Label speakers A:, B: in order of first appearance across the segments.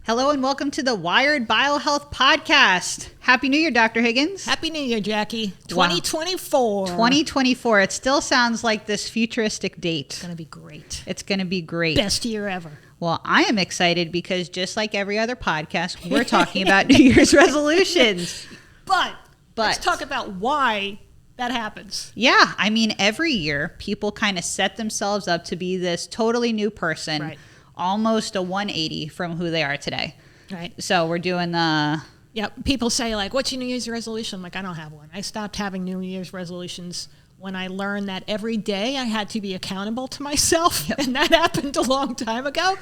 A: Hello and welcome to the Wired BioHealth Podcast. Happy New Year, Dr. Higgins.
B: Happy New Year, Jackie. 2024.
A: Wow. 2024. It still sounds like this futuristic date.
B: It's going to be great.
A: It's going to be great.
B: Best year ever.
A: Well, I am excited because just like every other podcast, we're talking about New Year's resolutions.
B: But let's talk about why that happens.
A: Yeah. I mean, every year, people kind of set themselves up to be this totally new person.
B: Right.
A: Almost a 180 from who they are today.
B: Right.
A: So we're doing the...
B: Yep. People say, like, what's your New Year's resolution? I'm like, I don't have one. I stopped having New Year's resolutions when I learned that every day I had to be accountable to myself. Yep. And that happened a long time ago.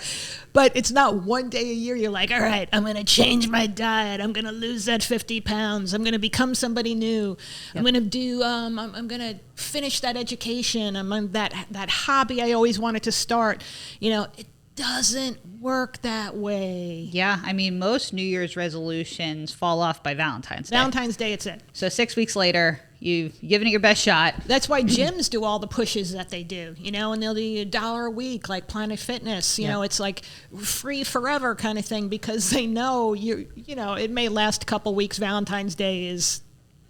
B: But it's not one day a year you're like, all right, I'm going to change my diet. I'm going to lose that 50 pounds. I'm going to become somebody new. Yep. I'm going to do, I'm going to finish that education. I'm on that hobby I always wanted to start. You know, it doesn't work that way.
A: Yeah, I mean, most New Year's resolutions fall off by Valentine's Day.
B: Valentine's Day, it's it.
A: So 6 weeks later, you've given it your best shot.
B: That's why gyms do all the pushes that they do, you know, and they'll do $1 a week, like Planet Fitness. You know, it's like free forever kind of thing because they know you know, it may last a couple weeks. Valentine's Day is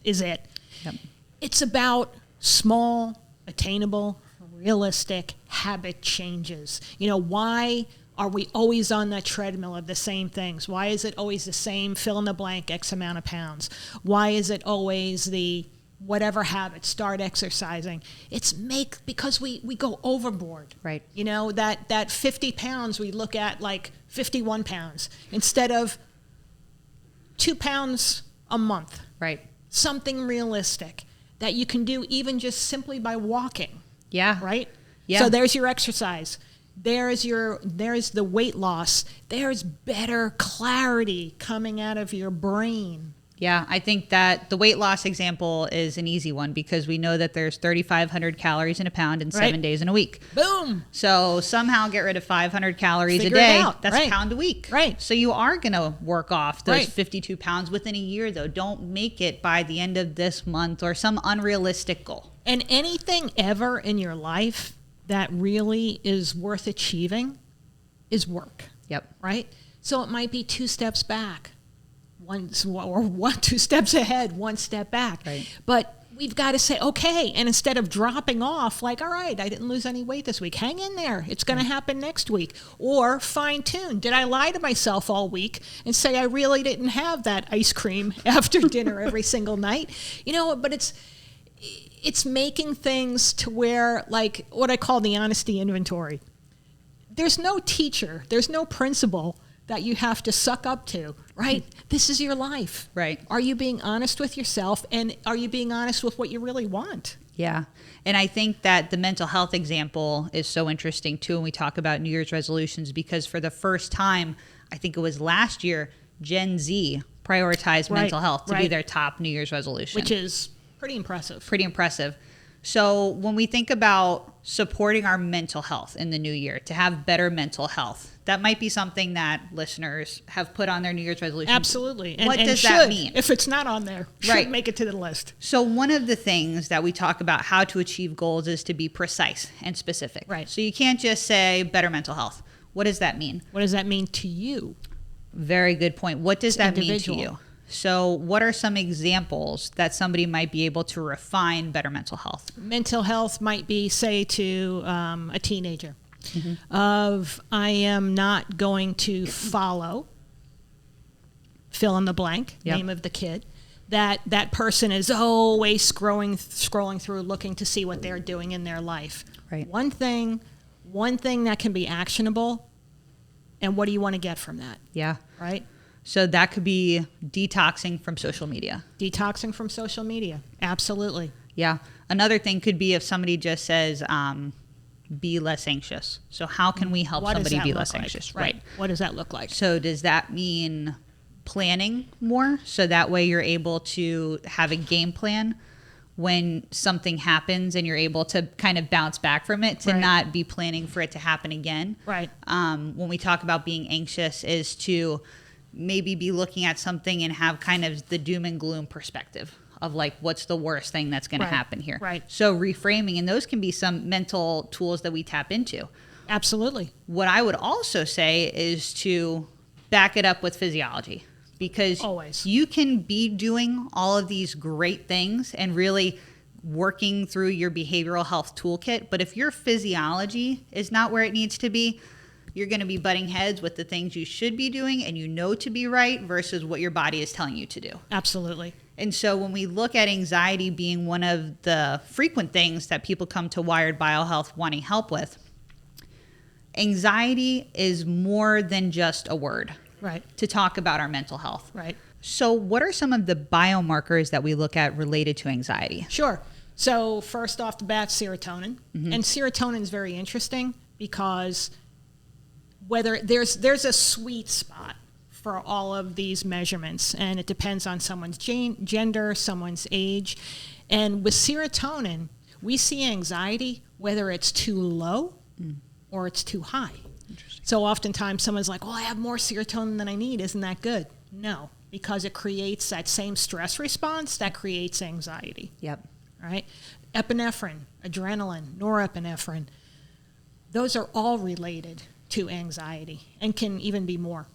B: it. Yep. It's about small, attainable, realistic habit changes. You know, why are we always on that treadmill of the same things? Why is it always the same fill in the blank X amount of pounds? Why is it always the whatever habit, start exercising? It's because we go overboard.
A: Right.
B: You know, that 50 pounds we look at like 51 pounds instead of 2 pounds a month.
A: Right.
B: Something realistic that you can do even just simply by walking.
A: Yeah.
B: Right?
A: Yeah.
B: So there's your exercise. There's the weight loss. There's better clarity coming out of your brain.
A: Yeah, I think that the weight loss example is an easy one because we know that there's 3,500 calories in a pound in 7 days in a week.
B: Boom.
A: So somehow get rid of 500 calories
B: Figure
A: a day.
B: it out.
A: That's a pound a week.
B: Right.
A: So you are going to work off those 52 pounds within a year, though. Don't make it by the end of this month or some unrealistic goal.
B: And anything ever in your life that really is worth achieving is work.
A: Yep.
B: Right? So it might be 2 steps back, 2 steps ahead, 1 step back.
A: Right.
B: But we've got to say, okay, and instead of dropping off, like, all right, I didn't lose any weight this week. Hang in there. It's going to happen next week. Or fine tune. Did I lie to myself all week and say I really didn't have that ice cream after dinner every single night? You know, but it's making things to where, like, what I call the honesty inventory. There's no teacher, there's no principal that you have to suck up to, right? This is your life.
A: Right.
B: Are you being honest with yourself, and are you being honest with what you really want?
A: Yeah. And I think that the mental health example is so interesting, too, when we talk about New Year's resolutions, because for the first time, I think it was last year, Gen Z prioritized mental health to be their top New Year's resolution.
B: Which is pretty impressive.
A: Pretty impressive. So when we think about supporting our mental health in the new year, to have better mental health, that might be something that listeners have put on their New Year's resolution.
B: Absolutely.
A: What does that mean?
B: If it's not on there, should make it to the list.
A: So one of the things that we talk about how to achieve goals is to be precise and specific.
B: Right.
A: So you can't just say better mental health. What does that mean?
B: What does that mean to you?
A: Very good point. What does that mean to you? So what are some examples that somebody might be able to refine better mental health?
B: Mental health might be, say, to a teenager, of I am not going to follow, fill in the blank, name of the kid, that person is always scrolling through looking to see what they're doing in their life.
A: Right.
B: One thing that can be actionable, and what do you want to get from that?
A: Yeah.
B: Right?
A: So that could be detoxing from social media.
B: Detoxing from social media. Absolutely.
A: Yeah. Another thing could be if somebody just says, be less anxious. So how can we help somebody be less anxious?
B: Right. What does that look like?
A: So does that mean planning more? So that way you're able to have a game plan when something happens and you're able to kind of bounce back from it, to not be planning for it to happen again.
B: Right.
A: When we talk about being anxious is to maybe be looking at something and have kind of the doom and gloom perspective of like, what's the worst thing that's going to happen here?
B: Right.
A: So reframing, and those can be some mental tools that we tap into.
B: Absolutely.
A: What I would also say is to back it up with physiology, because
B: Always.
A: you can be doing all of these great things and really working through your behavioral health toolkit. But if your physiology is not where it needs to be, you're going to be butting heads with the things you should be doing and you know to be right versus what your body is telling you to do.
B: Absolutely.
A: And so when we look at anxiety being one of the frequent things that people come to Wired BioHealth wanting help with, anxiety is more than just a word.
B: Right.
A: To talk about our mental health.
B: Right.
A: So what are some of the biomarkers that we look at related to anxiety?
B: Sure. So first off the bat, serotonin.
A: Mm-hmm.
B: And serotonin is very interesting because whether there's a sweet spot for all of these measurements, and it depends on someone's gender, someone's age. And with serotonin, we see anxiety whether it's too low or it's too high. So oftentimes someone's like, well, I have more serotonin than I need. Isn't that good? No, because it creates that same stress response that creates anxiety.
A: Yep.
B: Right? Epinephrine, adrenaline, norepinephrine, those are all related to anxiety and can even be more.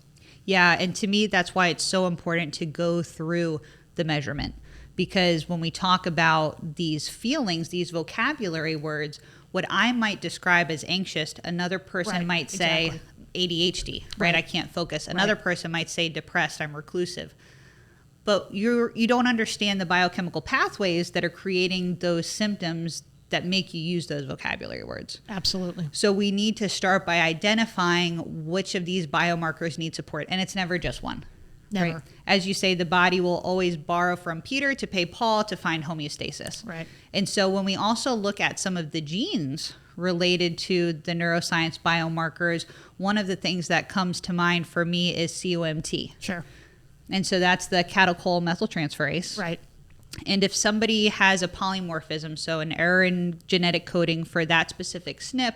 A: Yeah, and to me, that's why it's so important to go through the measurement. Because when we talk about these feelings, these vocabulary words, what I might describe as anxious, another person might say ADHD, right? I can't focus. Another person might say depressed, I'm reclusive. But you don't understand the biochemical pathways that are creating those symptoms that make you use those vocabulary words.
B: Absolutely.
A: So we need to start by identifying which of these biomarkers need support. And it's never just one.
B: Never.
A: Right? As you say, the body will always borrow from Peter to pay Paul to find homeostasis.
B: Right.
A: And so when we also look at some of the genes related to the neuroscience biomarkers, one of the things that comes to mind for me is COMT.
B: Sure.
A: And so that's the catechol methyltransferase.
B: Right.
A: And if somebody has a polymorphism, so an error in genetic coding for that specific SNP,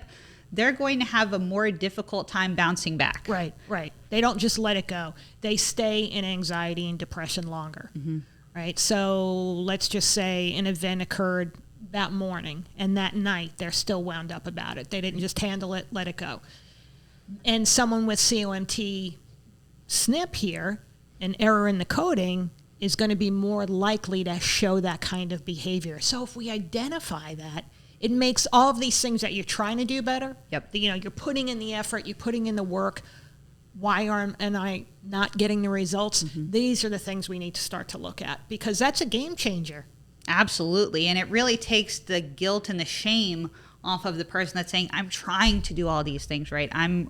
A: they're going to have a more difficult time bouncing back.
B: Right, right. They don't just let it go. They stay in anxiety and depression longer. Mm-hmm. Right? So let's just say an event occurred that morning, and that night they're still wound up about it. They didn't just handle it, let it go. And someone with COMT SNP here, an error in the coding, is going to be more likely to show that kind of behavior. So if we identify that, it makes all of these things that you're trying to do better.
A: Yep.
B: You're putting in the effort, you're putting in the work. Why am I not getting the results? Mm-hmm. These are the things we need to start to look at, because that's a game changer.
A: Absolutely. And it really takes the guilt and the shame off of the person that's saying, I'm trying to do all these things, right? I'm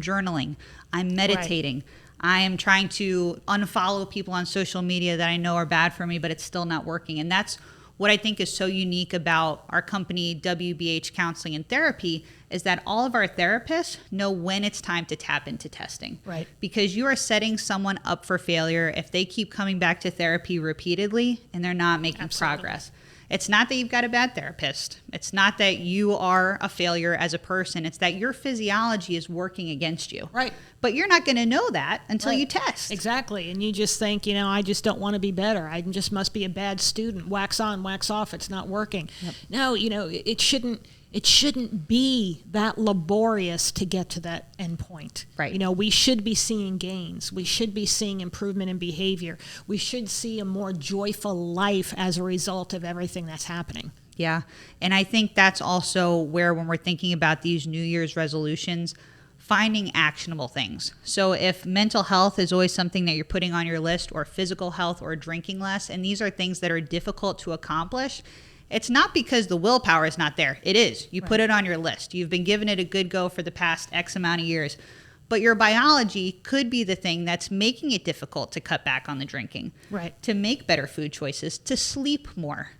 A: journaling, I'm meditating. Right. I am trying to unfollow people on social media that I know are bad for me, but it's still not working. And that's what I think is so unique about our company, WBH Counseling and Therapy, is that all of our therapists know when it's time to tap into testing.
B: Right.
A: Because you are setting someone up for failure if they keep coming back to therapy repeatedly and they're not making progress. It's not that you've got a bad therapist. It's not that you are a failure as a person. It's that your physiology is working against you.
B: Right.
A: But you're not going to know that until you test.
B: Exactly. And you just think, I just don't want to be better. I just must be a bad student. Wax on, wax off. It's not working. Yep. No, it shouldn't be that laborious to get to that end point.
A: Right.
B: We should be seeing gains. We should be seeing improvement in behavior. We should see a more joyful life as a result of everything that's happening.
A: Yeah. And I think that's also where, when we're thinking about these New Year's resolutions, finding actionable things. So if mental health is always something that you're putting on your list, or physical health, or drinking less, and these are things that are difficult to accomplish, it's not because the willpower is not there. It is. You put it on your list. You've been giving it a good go for the past X amount of years. But your biology could be the thing that's making it difficult to cut back on the drinking.
B: Right.
A: To make better food choices, to sleep more.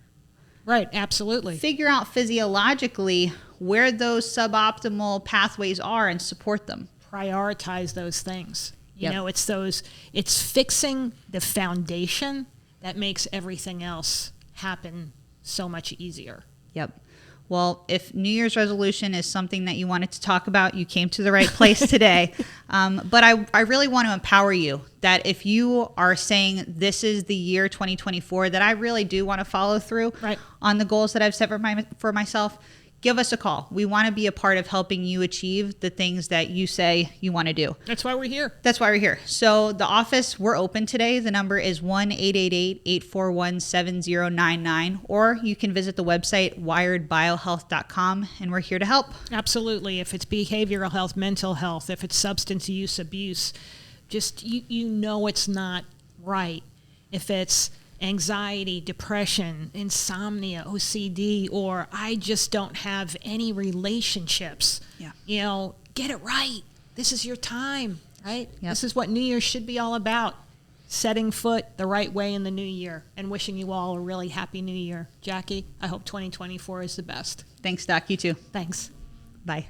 B: Right, absolutely.
A: Figure out physiologically where those suboptimal pathways are and support them.
B: Prioritize those things.
A: Yep.
B: It's fixing the foundation that makes everything else happen so much easier.
A: Yep. Well, if New Year's resolution is something that you wanted to talk about, you came to the right place today. But I really want to empower you that if you are saying this is the year 2024 that I really do want to follow through on the goals that I've set for myself, give us a call. We want to be a part of helping you achieve the things that you say you want to do.
B: That's why we're here.
A: That's why we're here. So the office, we're open today. The number is 1-888-841-7099, or you can visit the website wiredbiohealth.com, and we're here to help.
B: Absolutely. If it's behavioral health, mental health, if it's substance use, abuse, just you know it's not right. If it's anxiety, depression, insomnia, OCD, or I just don't have any relationships, get it right. This is your time, right? Yep. This is what New Year should be all about. Setting foot the right way in the new year, and wishing you all a really happy new year. Jackie, I hope 2024 is the best.
A: Thanks, Doc. You too.
B: Thanks.
A: Bye.